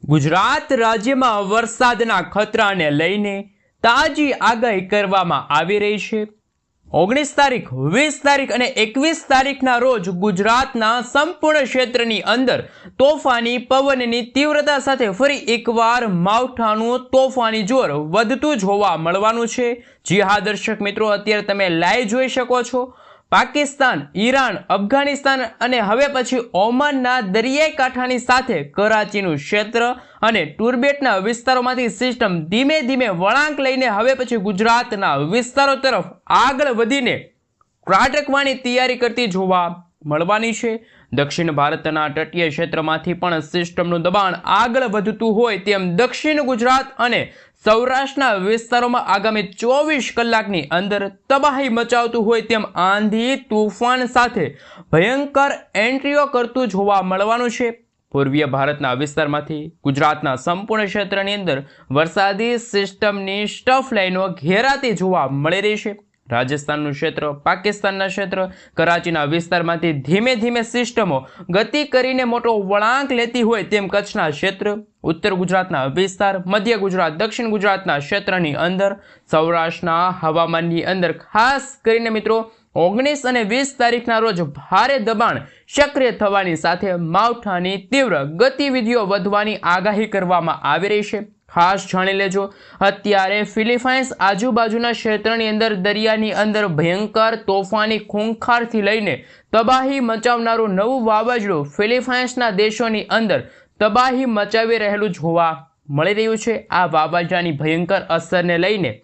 ગુજરાત રાજ્યમાં વરસાદના ખતરાને લઈને તાજી આગાહી કરવામાં આવી રહી છે। 19 તારીખ, 20 તારીખ અને 21 તારીખના રોજ ગુજરાતના સંપૂર્ણ ક્ષેત્રની અંદર તોફાની પવનની તીવ્રતા સાથે ફરી એકવાર માવઠાનું તોફાની જોર વધતું જોવા મળવાનું છે। જી હા દર્શક મિત્રો, અત્યારે તમે લાઈવ જોઈ શકો છો પાકિસ્તાન, ઈરાન, અફઘાનિસ્તાન અને હવે પછી ઓમાનના દરિયાઈ કાંઠાની સાથે કરાચીનું ક્ષેત્ર અને ટુરબેટના વિસ્તારોમાંથી સિસ્ટમ ધીમે ધીમે વળાંક લઈને હવે પછી ગુજરાતના વિસ્તારો તરફ આગળ વધીને ત્રાટકવાની તૈયારી કરતી જોવા મળવાની છે। દક્ષિણ ભારતના તટીય ક્ષેત્રમાંથી પણ સિસ્ટમનું દબાણ આગળ વધતું હોય તેમ દક્ષિણ ગુજરાત અને સૌરાષ્ટ્રના વિસ્તારોમાં આગામી 24 કલાકની અંદર તબાહી મચાવતું હોય તેમ આંધી તૂફાન સાથે ભયંકર એન્ટ્રીઓ કરતું જોવા મળવાનું છે। પૂર્વીય ભારતના વિસ્તારમાંથી ગુજરાતના સંપૂર્ણ ક્ષેત્રની અંદર વરસાદી સિસ્ટમની સ્ટફ લાઈનો ઘેરાતી જોવા મળી રહી છે। રાજસ્થાનનું ક્ષેત્ર, પાકિસ્તાનના ક્ષેત્ર, કરાચીના વિસ્તારમાંથી ધીમે ધીમે સિસ્ટમો ગતિ કરીને મોટો વળાંક લેતી હોય તેમ કચ્છના ક્ષેત્ર, ઉત્તર ગુજરાતના વિસ્તાર, મધ્ય ગુજરાત, દક્ષિણ ગુજરાતના ક્ષેત્રની અંદર, સૌરાષ્ટ્રના હવામાનની અંદર ખાસ કરીને મિત્રો 19 અને 20 તારીખના રોજ ભારે દબાણ સક્રિય થવાની સાથે માવઠાની તીવ્ર ગતિવિધિઓ વધવાની આગાહી કરવામાં આવી રહી છે। ખાસ જાણી લેજો, અત્યારે ફિલિપાઇન્સ આજુબાજુના ક્ષેત્રની અંદર દરિયાની અંદર ભયંકર તોફાની ખૂંખારથી લઈને તબાહી મચાવનારું નવું વાવાઝોડું ફિલિપાઇન્સના દેશોની અંદર તબાહી મચાવી રહેલું જોવા મળી રહ્યું છે। આ વાવાઝોડાની ભયંકર અસરને લઈને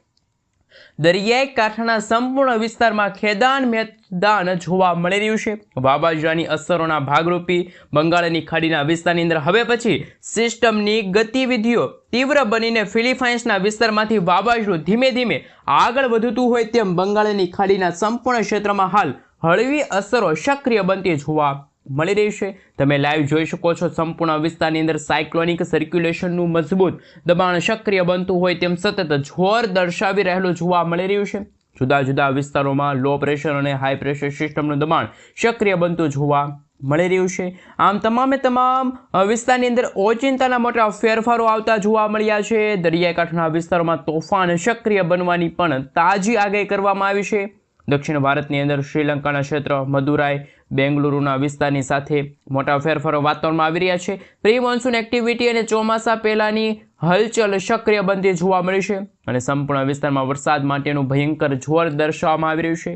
દરિયાઈ કાંઠાના સંપૂર્ણ વિસ્તારમાં ખેદાન મેદાન જોવા મળી રહ્યું છે। વાવાઝોડાની અસરોના ભાગરૂપી બંગાળની ખાડીના વિસ્તારની અંદર હવે પછી સિસ્ટમની ગતિવિધિઓ તીવ્ર બનીને ફિલિપાઇન્સના વિસ્તારમાંથી વાવાઝોડું ધીમે ધીમે આગળ વધતું હોય તેમ બંગાળની ખાડીના સંપૂર્ણ ક્ષેત્રમાં હાલ હળવી અસરો સક્રિય બનતી જોવા મળી રહી છે। તમે લાઈવ જોઈ શકો છો સંપૂર્ણ વિસ્તારની અંદર સાયક્લોનિક સર્ક્યુલેશનનું મજબૂત દબાણ સક્રિય બનતું હોય તેમ સતત જોર દર્શાવી રહેલું જોવા મળી રહ્યું છે। જુદા જુદા વિસ્તારોમાં લો પ્રેશર અને હાઈ પ્રેશર સિસ્ટમનું દબાણ સક્રિય બનતું જોવા મળી રહ્યું છે। આમ તમામ વિસ્તારની અંદર ઓચિંતાના મોટા ફેરફારો આવતા જોવા મળ્યા છે। દરિયાઈ કાંઠાના વિસ્તારોમાં તોફાન સક્રિય બનવાની પણ તાજી આગાહી કરવામાં આવી છે। દક્ષિણ ભારતની અંદર શ્રીલંકાના ક્ષેત્ર, મદુરાઈ, બેંગલુરુના વિસ્તારની સાથે મોટા ફેરફારો વાતાવરણમાં આવી રહ્યા છે। પ્રી મોન્સૂન એક્ટિવિટી અને ચોમાસા પહેલાની હલચલ સક્રિય બનતી જોવા મળી છે અને સંપૂર્ણ વિસ્તારમાં વરસાદ માટેનું ભયંકર જોર દર્શાવવામાં આવી રહ્યું છે।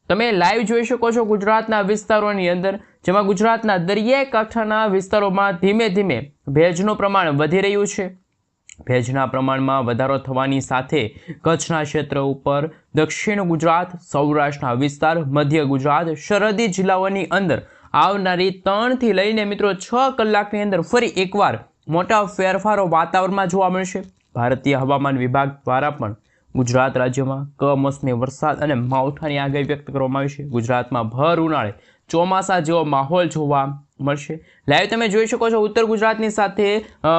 તમે લાઈવ જોઈ શકો છો ગુજરાતના વિસ્તારોની અંદર, જેમાં ગુજરાતના દરિયાઈ કાંઠાના વિસ્તારોમાં ધીમે ધીમે ભેજનું પ્રમાણ વધી રહ્યું છે। ભેજના પ્રમાણમાં વધારો થવાની સાથે કચ્છના ક્ષેત્ર ઉપર, દક્ષિણ ગુજરાત, સૌરાષ્ટ્રના વિસ્તાર, મધ્ય ગુજરાત, સરહદી જિલ્લાઓની અંદર આવનારી 3 થી લઈને મિત્રો 6 કલાકની અંદર ફરી એકવાર મોટા ફેરફારો વાતાવરણમાં જોવા મળશે। ભારતીય હવામાન વિભાગ દ્વારા પણ ગુજરાત રાજ્યમાં કમોસમી વરસાદ અને માવઠાની આગાહી વ્યક્ત કરવામાં આવી છે। ગુજરાતમાં ભર ઉનાળે ચોમાસા જેવો માહોલ જોવા મળશે। લાઈવ તમે જોઈ શકો છો ઉત્તર ગુજરાતની સાથે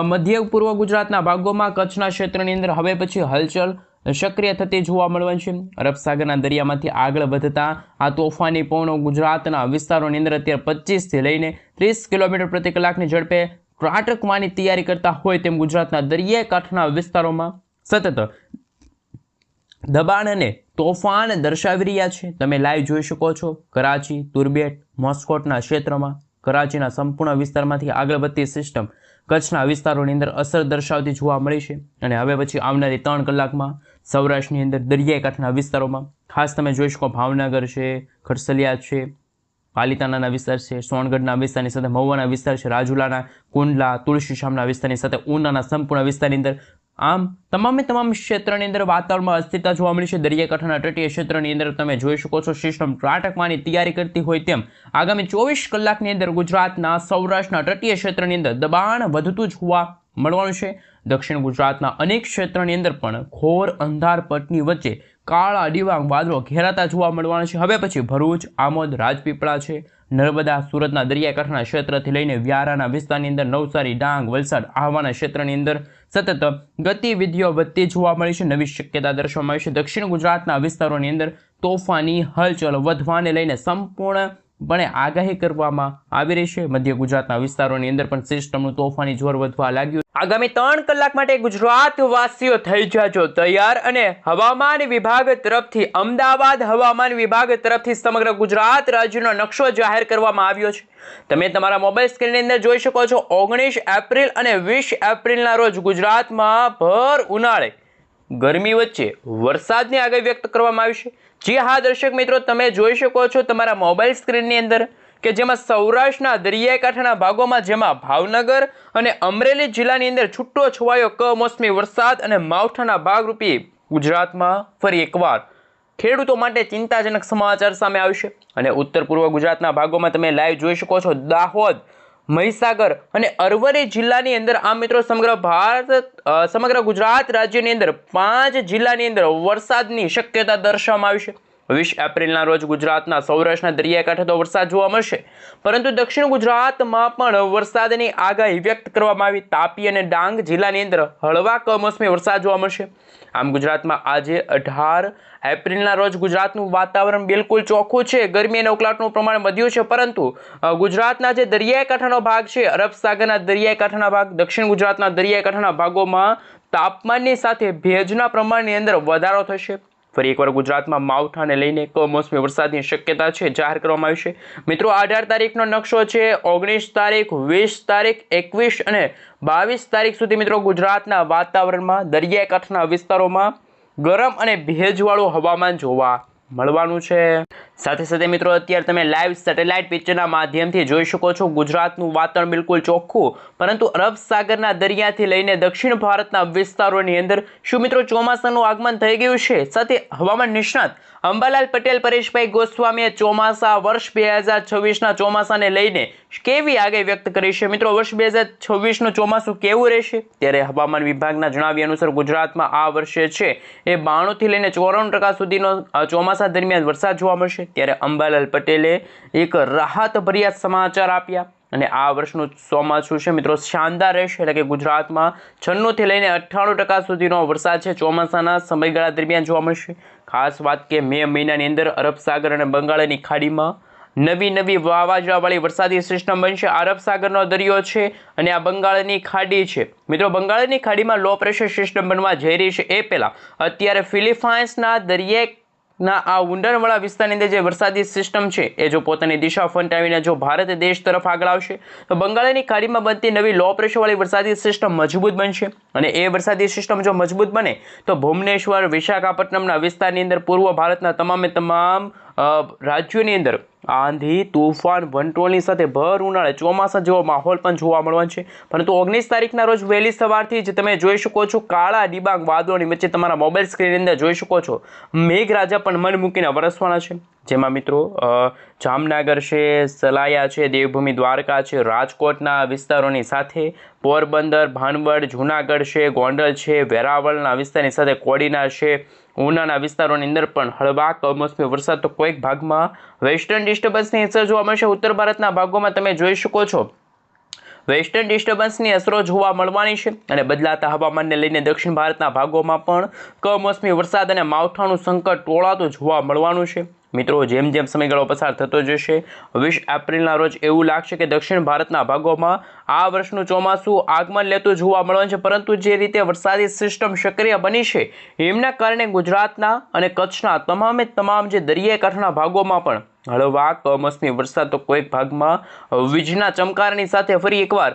મધ્ય પૂર્વ ગુજરાતના ભાગોમાં કચ્છના ક્ષેત્રની અંદર હવે પછી હલચલ સક્રિય થતી જોવા મળવાની છે। અરબ સાગરના દરિયામાંથી આગળ વધતા આ તોફાની પવનો ગુજરાતના વિસ્તારોની અંદર અત્યારે 25 થી લઈને 30 કિલોમીટર પ્રતિ કલાકની ઝડપે ત્રાટકવાની તૈયારી કરતા હોય તેમ ગુજરાતના દરિયાઈ કાંઠાના વિસ્તારોમાં સતત દબાણ અને તોફાન દર્શાવી રહ્યા છે। તમે લાઈવ જોઈ શકો છો કરાચી, તુરબેટ, મોસ્કોટના ક્ષેત્રમાં કરાચીના સંપૂર્ણ વિસ્તારમાંથી આગળ વધતી સિસ્ટમ કચ્છના વિસ્તારોની અંદર અસર દર્શાવતી જોવા મળી છે અને હવે પછી આવનારી 3 કલાકમાં સૌરાષ્ટ્રની અંદર દરિયાઈ કાંઠાના વિસ્તારોમાં ખાસ તમે જોઈ શકો ભાવનગર છે, ખરસલિયા છે, પાલિતાણાના વિસ્તાર છે, સોનગઢના વિસ્તારની સાથે મહુવાના વિસ્તાર છે, રાજુલાના, કુંડલા, તુલસીશામના વિસ્તારની સાથે ઉનાના સંપૂર્ણ વિસ્તારની અંદર આમ તમામ ક્ષેત્રની અંદર વાતાવરણમાં અસ્થિરતા જોવા મળી છે। દરિયાઈ કાંઠાના તટીય ક્ષેત્રની અંદર તમે જોઈ શકો છો સિસ્ટમ ત્રાટકવાની તૈયારી કરતી હોય તેમ આગામી 24 કલાકની અંદર ગુજરાતના સૌરાષ્ટ્રના તટીય ક્ષેત્રની અંદર દબાણ વધતું જોવા મળવાનું છે। દક્ષિણ ગુજરાતના અનેક ક્ષેત્રની અંદર પણ ઘોર અંધારપટની વચ્ચે કાળા ડિબાંગ વાદળો ઘેરાતા જોવા મળવાના છે। હવે પછી ભરૂચ, આમોદ, રાજપીપળા છે, નર્મદા, સુરતના દરિયાઈ કાંઠાના ક્ષેત્રથી લઈને વ્યારાના વિસ્તારની અંદર નવસારી, ડાંગ, વલસાડ, આહવાના ક્ષેત્રની અંદર સતત ગતિવિધિઓ વધતી જોવા મળી છે। નવી શક્યતા દર્શાવવામાં આવી છે। દક્ષિણ ગુજરાતના વિસ્તારોની અંદર તોફાની હલચલ વધવાને લઈને સંપૂર્ણ પણ આગાહી કરવામાં આવી રહી છે। મધ્ય ગુજરાતના વિસ્તારોની અંદર પણ સિસ્ટમનું તોફાની જોર વધવા લાગ્યું। આગામી 3 કલાક માટે ગુજરાતવાસીઓ થઈ જાજો તૈયાર અને હવામાન વિભાગ તરફથી અમદાવાદ હવામાન વિભાગ તરફથી સમગ્ર ગુજરાત રાજ્યનો નકશો જાહેર કરવામાં આવ્યો છે। તમે તમારા મોબાઈલ સ્ક્રીનની અંદર જોઈ શકો છો 19 એપ્રિલ અને 20 એપ્રિલના રોજ ગુજરાતમાં ભર ઉનાળે ગરમી વચ્ચે વરસાદની આગાહી વ્યક્ત કરવામાં આવી છે। જી હા દર્શક મિત્રો, તમે જોઈ શકો છો તમારા મોબાઈલ સ્ક્રીનની અંદર કે જેમાં સૌરાષ્ટ્રના દરિયાઈ કાંઠાના ભાગોમાં જેમાં ભાવનગર અને અમરેલી જિલ્લાની અંદર છૂટો છવાયો કમોસમી વરસાદ અને માવઠાના ભાગરૂપે ગુજરાતમાં ફરી એકવાર ખેડૂતો માટે ચિંતાજનક સમાચાર સામે આવશે। અને ઉત્તર પૂર્વ ગુજરાતના ભાગોમાં તમે લાઈવ જોઈ શકો છો દાહોદ, મહીસાગર અને અરવલ્લી જિલ્લાની અંદર આ મિત્રો સમગ્ર ગુજરાત રાજ્યની અંદર 5 જિલ્લાની અંદર વરસાદની શક્યતા દર્શાવવામાં આવી છે। 20 એપ્રિલના રોજ ગુજરાતના સૌરાષ્ટ્રના દરિયાઈ કાંઠે તો વરસાદ જોવા મળશે, પરંતુ દક્ષિણ ગુજરાતમાં પણ વરસાદની આગાહી વ્યક્ત કરવામાં આવી। તાપી અને ડાંગ જિલ્લાની અંદર હળવા કમોસમી વરસાદ જોવા મળશે। આમ ગુજરાતમાં આજે 18 એપ્રિલના રોજ ગુજરાતનું વાતાવરણ બિલકુલ ચોખ્ખું છે। ગરમી અને ઉકળાટનું પ્રમાણ વધ્યું છે, પરંતુ ગુજરાતના જે દરિયાઈ કાંઠાનો ભાગ છે, અરબ સાગરના દરિયાઈ કાંઠાના ભાગ, દક્ષિણ ગુજરાતના દરિયાઈ કાંઠાના ભાગોમાં તાપમાનની સાથે ભેજના પ્રમાણની અંદર વધારો થશે। ફરી એકવાર ગુજરાતમાં માવઠાને લઈને કમોસમી વરસાદની શક્યતા છે જાહેર કરવામાં આવી છે। મિત્રો 18 તારીખનો નકશો છે। 19 તારીખ, 20 તારીખ, 21 અને 22 તારીખ સુધી મિત્રો ગુજરાતના વાતાવરણમાં દરિયાઈ કાંઠાના વિસ્તારોમાં ગરમ અને ભેજવાળું હવામાન જોવા મળવાનું છે। સાથે સાથે મિત્રો અત્યારે તમે લાઈવ સેટેલાઇટ પિક્ચરના માધ્યમથી જોઈ શકો છો ગુજરાતનું વાતાવરણ બિલકુલ ચોખ્ખું, પરંતુ અરબ સાગરના દરિયાથી લઈને દક્ષિણ ભારતના વિસ્તારોની અંદર શું મિત્રો ચોમાસાનું આગમન થઈ ગયું છે? સાથે હવામાન નિષ્ણાત અંબાલાલ પટેલ પરેશભાઈ ગોસ્વામીએ ચોમાસા વર્ષ 2026ના ચોમાસાને લઈને કેવી આગાહી વ્યક્ત કરી છે? મિત્રો વર્ષ 2026નું ચોમાસું કેવું રહેશે? ત્યારે હવામાન વિભાગના જણાવ્યા અનુસાર ગુજરાતમાં આ વર્ષે છે એ 92 થી લઈને 94% સુધીનો ચોમાસા દરમિયાન વરસાદ જોવા મળશે। ત્યારે અંબાલાલ પટેલે એક રાહતભર્યા સમાચાર આપ્યા અને આ વર્ષનું ચોમાસું છે મિત્રો શાનદાર રહેશે। એટલે કે ગુજરાતમાં 96 થી લઈને 98% સુધીનો વરસાદ છે ચોમાસાના સમયગાળા દરમિયાન જોવા મળશે। ખાસ વાત કે મે મહિનાની અંદર અરબ સાગર અને બંગાળની ખાડીમાં નવી વાવાઝોડાવાળી વરસાદી સિસ્ટમ બનશે। અરબ સાગરનો દરિયો છે અને આ બંગાળની ખાડી છે મિત્રો। બંગાળની ખાડીમાં લો પ્રેશર સિસ્ટમ બનવા જઈ રહી છે એ પહેલા અત્યારે ફિલિપાઇન્સના દરિયાઈ આ ઊંડાણવાળા વિસ્તારની અંદર જે વરસાદી સિસ્ટમ છે એ જો પોતાની દિશા ફંટાવીને જો ભારત દેશ તરફ આગળ આવશે તો બંગાળની ખાડીમાં બનતી નવી લો પ્રેશરવાળી વરસાદી સિસ્ટમ મજબૂત બનશે। અને એ વરસાદી સિસ્ટમ જો મજબૂત બને તો ભુવનેશ્વર, વિશાખાપટ્ટનમના વિસ્તારની અંદર પૂર્વ ભારતના તમામ રાજ્યોની અંદર આંધી, તૂફાન, વંટોળની સાથે ભર ઉનાળે ચોમાસા જેવો માહોલ પણ જોવા મળવાનો છે। પરંતુ 19 તારીખના રોજ વહેલી સવારથી જ તમે જોઈ શકો છો કાળા ડિબાંગ વાદળોની વચ્ચે તમારા મોબાઈલ સ્ક્રીનની અંદર જોઈ શકો છો મેઘરાજા પણ મન મૂકીને વરસવાના છે। જેમાં મિત્રો જામનગર છે, સલાયા છે, દેવભૂમિ દ્વારકા છે, રાજકોટના વિસ્તારોની સાથે પોરબંદર, ભાનવડ, જૂનાગઢ છે, ગોંડલ છે, વેરાવળના વિસ્તારની સાથે કોડીનાર છે, ઉનાના વિસ્તારોની અંદર પણ હળવા કમોસમી વરસાદ તો કોઈક ભાગમાં વેસ્ટર્ન ડિસ્ટર્બન્સની અસર જોવા મળશે। ઉત્તર ભારતના ભાગોમાં તમે જોઈ શકો છો વેસ્ટર્ન ડિસ્ટર્બન્સની અસરો જોવા મળવાની છે અને બદલાતા હવામાનને લઈને દક્ષિણ ભારતના ભાગોમાં પણ કમોસમી વરસાદ અને માવઠાનું સંકટ ટોળાતું જોવા મળવાનું છે। મિત્રો જેમ જેમ સમયગાળો પસાર થતો જશે 20 એપ્રિલના રોજ એવું લાગશે કે દક્ષિણ ભારતના ભાગોમાં આ વર્ષનું ચોમાસું આગમન લેતું જોવા મળવાનું છે, પરંતુ જે રીતે વરસાદી સિસ્ટમ સક્રિય બની છે એમના કારણે ગુજરાતના અને કચ્છના તમામ જે દરિયાઈ કાંઠાના ભાગોમાં પણ હળવા કમોસમી વરસાદ તો કોઈક ભાગમાં વીજના ચમકારની સાથે ફરી એકવાર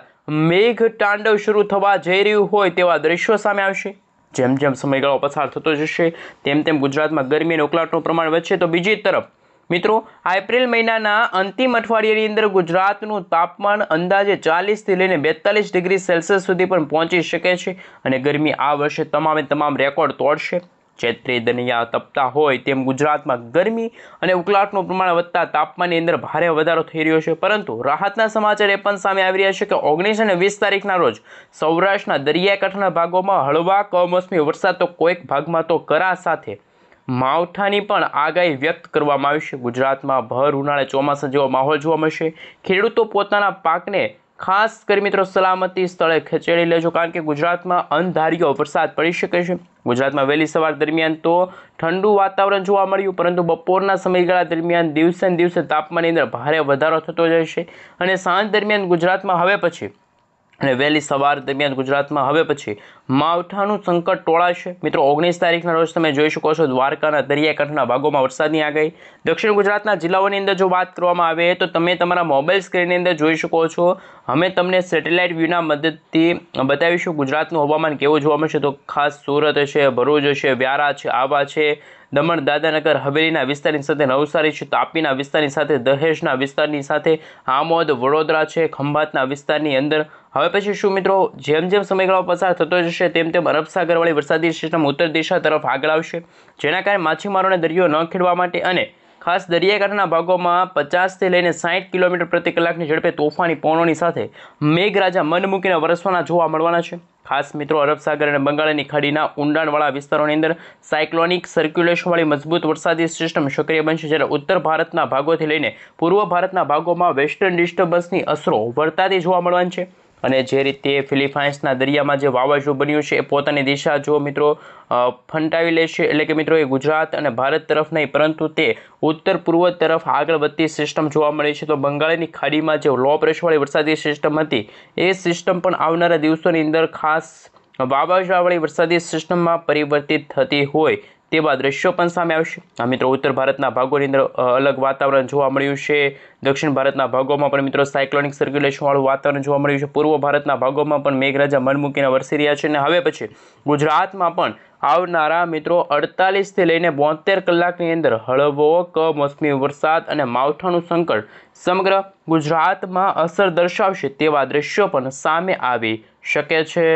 મેઘ તાંડવ શરૂ થવા જઈ રહ્યું હોય તેવા દ્રશ્યો સામે આવશે। જેમ જેમ સમયગાળો પસાર થતો જશે તેમ તેમ ગુજરાતમાં ગરમી અને ઉકળાટનું પ્રમાણ વધશે। તો બીજી તરફ મિત્રો એપ્રિલ મહિનાના અંતિમ અઠવાડિયાની અંદર ગુજરાતનું તાપમાન અંદાજે 40 થી લઈને 42 ડિગ્રી સેલ્સિયસ સુધી પણ પહોંચી શકે છે અને ગરમી આ વર્ષે તમામ રેકોર્ડ તોડશે। ચૈત્રી દનિયા તપતા હોય તેમ ગુજરાતમાં ગરમી અને ઉકળાટનું પ્રમાણ વધતા તાપમાનની અંદર ભારે વધારો થઈ રહ્યો છે, પરંતુ રાહતના સમાચાર એ પણ સામે આવી રહ્યા છે કે 19 અને 20 તારીખના રોજ સૌરાષ્ટ્રના દરિયાઈ કાંઠાના ભાગોમાં હળવા કમોસમી વરસાદ તો કોઈક ભાગમાં તો કરા સાથે માવઠાની પણ આગાહી વ્યક્ત કરવામાં આવી છે। ગુજરાતમાં ભર ઉનાળે ચોમાસા જેવો માહોલ જોવા મળશે। ખેડૂતો પોતાના પાકને ખાસ કરી મિત્રો સલામતી સ્થળે ખસેડી લેજો, કારણ કે ગુજરાતમાં અણધાર્યો વરસાદ પડી શકે છે। ગુજરાતમાં વહેલી સવાર દરમિયાન તો ઠંડુ વાતાવરણ જોવા મળ્યું, પરંતુ બપોરના સમયગાળા દરમિયાન દિવસે ને દિવસે તાપમાનની અંદર ભારે વધારો થતો જાય છે અને સાંજ દરમિયાન ગુજરાતમાં હવે પછી અને વહેલી સવાર દરમિયાન ગુજરાતમાં હવે પછી માવઠાનું સંકટ ટોળાશે। મિત્રો 19 તારીખના રોજ તમે જોઈ શકો છો દ્વારકાના દરિયાકાંઠાના ભાગોમાં વરસાદની આગાહી। દક્ષિણ ગુજરાતના જિલ્લાઓની અંદર જો વાત કરવામાં આવે તો તમે તમારા મોબાઈલ સ્ક્રીનની અંદર જોઈ શકો છો। અમે તમને સેટેલાઇટ વ્યૂના મદદથી બતાવીશું ગુજરાતનું હવામાન કેવું જોવા મળશે। તો ખાસ સુરત છે, ભરૂચ છે, વ્યારા છે, આવા છે, દમણ દાદરાનગર હવેલીના વિસ્તારની સાથે નવસારી છે, તાપીના વિસ્તારની સાથે દહેજના વિસ્તારની સાથે આમોદ, વડોદરા છે, ખંભાતના વિસ્તારની અંદર હવે પછી શું મિત્રો જેમ જેમ સમયગાળો પસાર થતો જશે તેમ તેમ અરબ સાગરવાળી વરસાદી સિસ્ટમ ઉત્તર દિશા તરફ આગળ આવશે, જેના કારણે માછીમારોને દરિયો ન ખેડવા માટે અને ખાસ દરિયાકાંઠાના ભાગોમાં 50થી લઈને 60 કિલોમીટર પ્રતિ કલાકની ઝડપે તોફાની પવનોની સાથે મેઘરાજા મન મૂકીને વરસવાના જોવા મળવાના છે। ખાસ મિત્રો અરબ સાગર અને બંગાળની ખાડીના ઊંડાણવાળા વિસ્તારોની અંદર સાયક્લોનિક સર્ક્યુલેશનવાળી મજબૂત વરસાદી સિસ્ટમ સક્રિય બનશે, જ્યારે ઉત્તર ભારતના ભાગોથી લઈને પૂર્વ ભારતના ભાગોમાં વેસ્ટર્ન ડિસ્ટર્બન્સની અસરો વર્તાતી જોવા મળવાની છે। અને જે રીતે ફિલિપાઇન્સના દરિયામાં જે વાવાઝોડું બન્યું છે એ પોતાની દિશા જો મિત્રો ફંટાવી લેશે, એટલે કે મિત્રો એ ગુજરાત અને ભારત તરફ નહીં પરંતુ તે ઉત્તર પૂર્વ તરફ આગળ વધતી સિસ્ટમ જોવા મળી છે। તો બંગાળની ખાડીમાં જે લો પ્રેશરવાળી વરસાદી સિસ્ટમ હતી એ સિસ્ટમ પણ આવનારા દિવસોની અંદર ખાસ વાવાઝોડાવાળી વરસાદી સિસ્ટમમાં પરિવર્તિત થતી હોય તેવા દ્રશ્યો પણ સામે આવશે। આ મિત્રો ઉત્તર ભારતના ભાગોની અંદર અલગ વાતાવરણ જોવા મળ્યું છે, દક્ષિણ ભારતના ભાગોમાં પણ મિત્રો સાયક્લોનિક સર્ક્યુલેશનવાળું વાતાવરણ જોવા મળ્યું છે, પૂર્વ ભારતના ભાગોમાં પણ મેઘરાજા મન મૂકીને વરસી રહ્યા છે અને હવે પછી ગુજરાતમાં પણ આવનારા મિત્રો 48થી લઈને 72 કલાકની અંદર હળવો કમોસમી વરસાદ અને માવઠાનું સંકટ સમગ્ર ગુજરાતમાં અસર દર્શાવશે તેવા દ્રશ્યો પણ સામે આવી શકે છે।